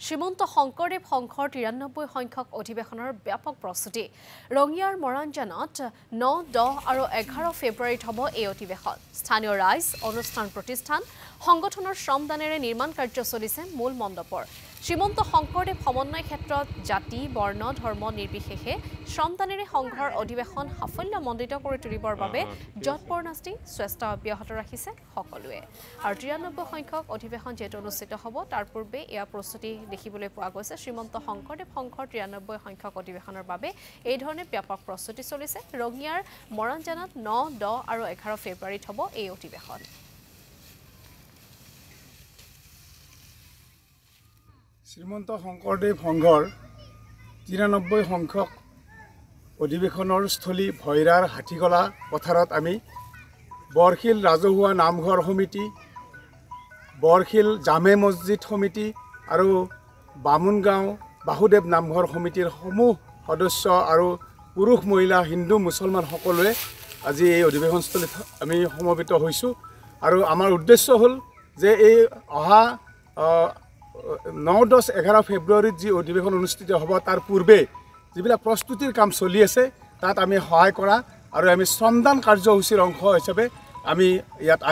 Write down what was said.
শ্ৰীমন্ত শংকৰদেৱ সংঘৰ ৯৩ সংখ্যক অধিৱেশনৰ ব্যাপক প্ৰস্তুতি ৰঙিয়াৰ মৰাণজানত ৯, ১০ আৰু ১১ ফেব্ৰুৱাৰীত হ'ব এই অধিৱেশন। স্থানীয় ৰাইজ, অনুষ্ঠান প্ৰতিষ্ঠান, সংগঠনৰ শ্ৰমদানেৰে নিৰ্মাণ কাৰ্য চলিছে মূল মণ্ডপৰ। শ্ৰীমন্ত শংকৰদেৱ সমন্বয় ক্ষেত্ৰত জাতি, বৰ্ণ, ধৰ্ম নিৰ্বিশেষে শ্ৰমদানেৰে সংঘৰ অধিৱেশন সাফল্যমণ্ডিত কৰি তুলিবৰ বাবে যৎপৰোনাস্তি চেষ্টা অব্যাহত ৰাখিছে সকলোৱে। আৰু ৯৩ সংখ্যক অধিৱেশন যেহেতু অনুষ্ঠিত হ'ব তাৰ পূৰ্বে এয়া প্ৰস্তুতি দেখিবলৈ পোৱা গৈছে। শ্ৰীমন্ত শংকৰদেৱ সংঘৰ ৯৩ সংখ্যক অধিৱেশনৰ বাবে এই ধৰণে ব্যাপক প্ৰস্তুতি চলিছে। ৰঙিয়াৰ মৰাণজানত ৯, ১০ আৰু ১১ ফেব্ৰুৱাৰীত হ'ব এই অধিৱেশন। শ্ৰীমন্ত শংকৰদেৱ সংঘৰ ৯৩ সংখ্যক অধিৱেশনৰ স্থলী ভৈৰাৰ হাতীকলা পথাৰত আমি বৰশিল ৰাজহুৱা নামঘৰ সমিতি, বৰশিল জামে মছজিদ সমিতি আৰু বামুণগাঁও বাসুদেৱ নামঘৰ সমিতিৰ সমূহ সদস্য আৰু পুৰুষ মহিলা হিন্দু মুছলমান সকলোৱে আজি এই অধিৱেশনস্থলীত আমি সমবেত হৈছোঁ। আৰু আমাৰ উদ্দেশ্য হ'ল যে এই অহা ৯, ১০, ১১ ফেব্ৰুৱাৰীত যি অধিৱেশন অনুষ্ঠিত হ'ব তাৰ পূৰ্বে যিবিলাক প্ৰস্তুতিৰ কাম চলি আছে তাত আমি সহায় কৰা আৰু আমি শ্ৰমদান কাৰ্যসূচীৰ অংশ হিচাপে আমি ইয়াত